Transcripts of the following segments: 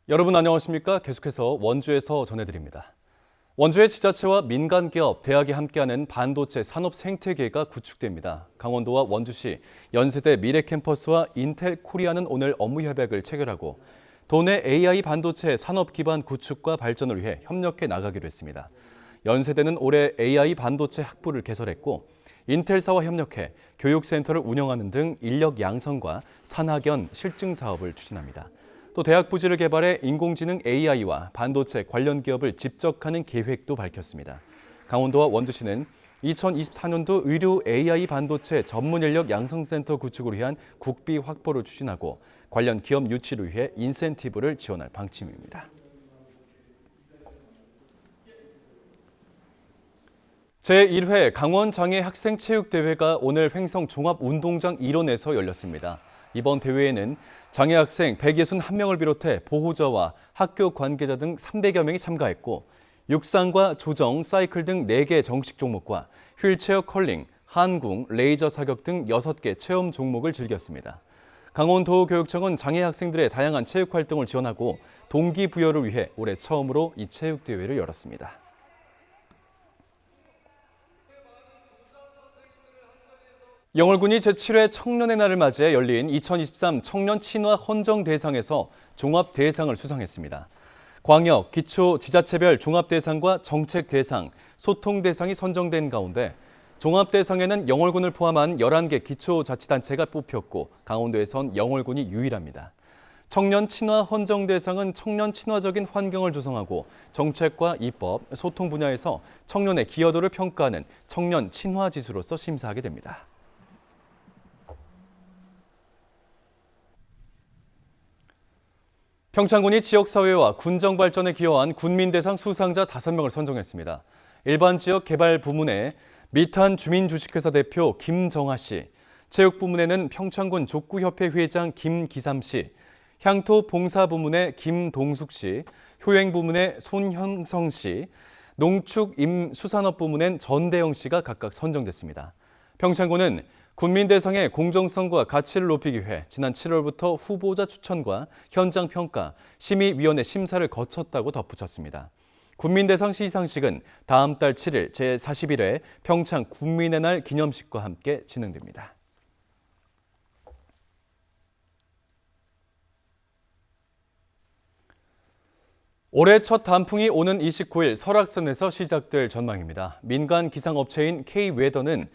여러분 안녕하십니까? 계속해서 원주에서 전해드립니다. 원주의 지자체와 민간기업, 대학이 함께하는 반도체 산업 생태계가 구축됩니다. 강원도와 원주시, 연세대 미래캠퍼스와 인텔 코리아는 오늘 업무 협약을 체결하고 도내 AI 반도체 산업 기반 구축과 발전을 위해 협력해 나가기로 했습니다. 연세대는 올해 AI 반도체 학부를 개설했고 인텔사와 협력해 교육센터를 운영하는 등 인력 양성과 산학연 실증 사업을 추진합니다. 또 대학 부지를 개발해 인공지능 AI와 반도체 관련 기업을 집적하는 계획도 밝혔습니다. 강원도와 원주시는 2024년도 의료 AI 반도체 전문 인력 양성센터 구축을 위한 국비 확보를 추진하고 관련 기업 유치를 위해 인센티브를 지원할 방침입니다. 제1회 강원장애학생체육대회가 오늘 횡성 종합운동장 일원에서 열렸습니다. 이번 대회에는 장애 학생 161명을 비롯해 보호자와 학교 관계자 등 300여 명이 참가했고 육상과 조정, 사이클 등 4개 정식 종목과 휠체어 컬링, 한궁, 레이저 사격 등 6개 체험 종목을 즐겼습니다. 강원도교육청은 장애 학생들의 다양한 체육 활동을 지원하고 동기부여를 위해 올해 처음으로 이 체육대회를 열었습니다. 영월군이 제7회 청년의 날을 맞이해 열린 2023 청년 친화 헌정대상에서 종합대상을 수상했습니다. 광역, 기초, 지자체별 종합대상과 정책대상, 소통대상이 선정된 가운데 종합대상에는 영월군을 포함한 11개 기초자치단체가 뽑혔고 강원도에선 영월군이 유일합니다. 청년 친화 헌정대상은 청년 친화적인 환경을 조성하고 정책과 입법, 소통 분야에서 청년의 기여도를 평가하는 청년 친화 지수로서 심사하게 됩니다. 평창군이 지역사회와 군정 발전에 기여한 군민대상 수상자 5명을 선정했습니다. 일반 지역 개발 부문에 미탄 주민주식회사 대표 김정하 씨, 체육 부문에는 평창군 족구협회 회장 김기삼 씨, 향토 봉사 부문에 김동숙 씨, 효행 부문에 손형성 씨, 농축 임수산업 부문엔 전대영 씨가 각각 선정됐습니다. 평창군은 군민대상의 공정성과 가치를 높이기 위해 지난 7월부터 후보자 추천과 현장 평가, 심의위원회 심사를 거쳤다고 덧붙였습니다. 군민대상 시상식은 다음 달 7일 제41회 평창 군민의 날 기념식과 함께 진행됩니다. 올해 첫 단풍이 오는 29일 설악산에서 시작될 전망입니다. 민간 기상업체인 K웨더는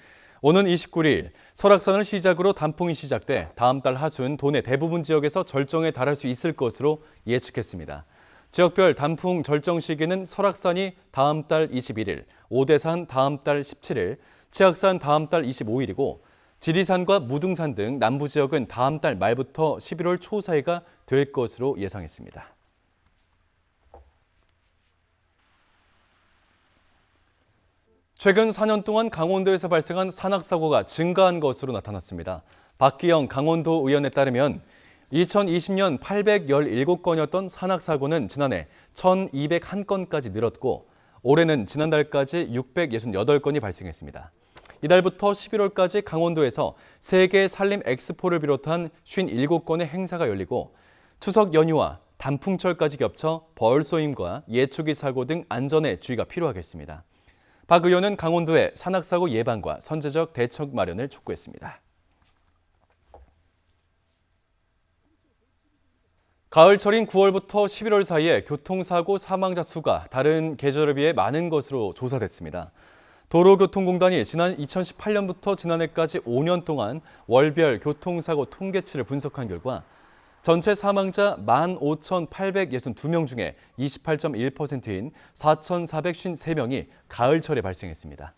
오는 29일 설악산을 시작으로 단풍이 시작돼 다음 달 하순 도내 대부분 지역에서 절정에 달할 수 있을 것으로 예측했습니다. 지역별 단풍 절정 시기는 설악산이 다음 달 21일, 오대산 다음 달 17일, 치악산 다음 달 25일이고 지리산과 무등산 등 남부 지역은 다음 달 말부터 11월 초 사이가 될 것으로 예상했습니다. 최근 4년 동안 강원도에서 발생한 산악사고가 증가한 것으로 나타났습니다. 박기영 강원도 의원에 따르면 2020년 817건이었던 산악사고는 지난해 1201건까지 늘었고 올해는 지난달까지 668건이 발생했습니다. 이달부터 11월까지 강원도에서 세계 산림 엑스포를 비롯한 57건의 행사가 열리고 추석 연휴와 단풍철까지 겹쳐 벌쏘임과 예초기 사고 등 안전에 주의가 필요하겠습니다. 박 의원은 강원도의 산악사고 예방과 선제적 대책 마련을 촉구했습니다. 가을철인 9월부터 11월 사이에 교통사고 사망자 수가 다른 계절에 비해 많은 것으로 조사됐습니다. 도로교통공단이 지난 2018년부터 지난해까지 5년 동안 월별 교통사고 통계치를 분석한 결과 전체 사망자 15,862명 중에 28.1%인 4,453명이 가을철에 발생했습니다.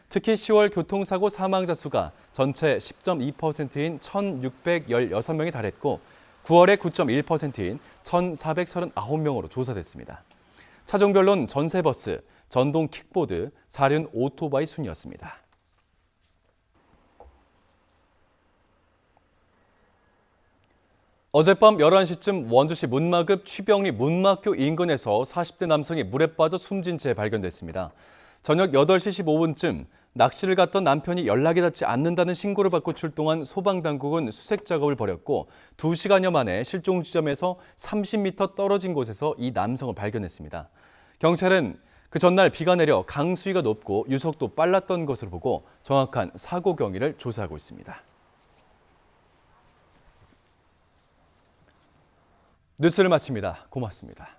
특히 10월 교통사고 사망자 수가 전체 10.2%인 1,616명에 달했고 9월에 9.1%인 1,439명으로 조사됐습니다. 차종별로는 전세버스, 전동 킥보드, 사륜 오토바이 순이었습니다. 어젯밤 11시쯤 원주시 문마급 취병리 문마교 인근에서 40대 남성이 물에 빠져 숨진 채 발견됐습니다. 저녁 8시 15분쯤 낚시를 갔던 남편이 연락이 닿지 않는다는 신고를 받고 출동한 소방당국은 수색 작업을 벌였고 2시간여 만에 실종 지점에서 30m 떨어진 곳에서 이 남성을 발견했습니다. 경찰은 그 전날 비가 내려 강수위가 높고 유속도 빨랐던 것으로 보고 정확한 사고 경위를 조사하고 있습니다. 뉴스를 마칩니다. 고맙습니다.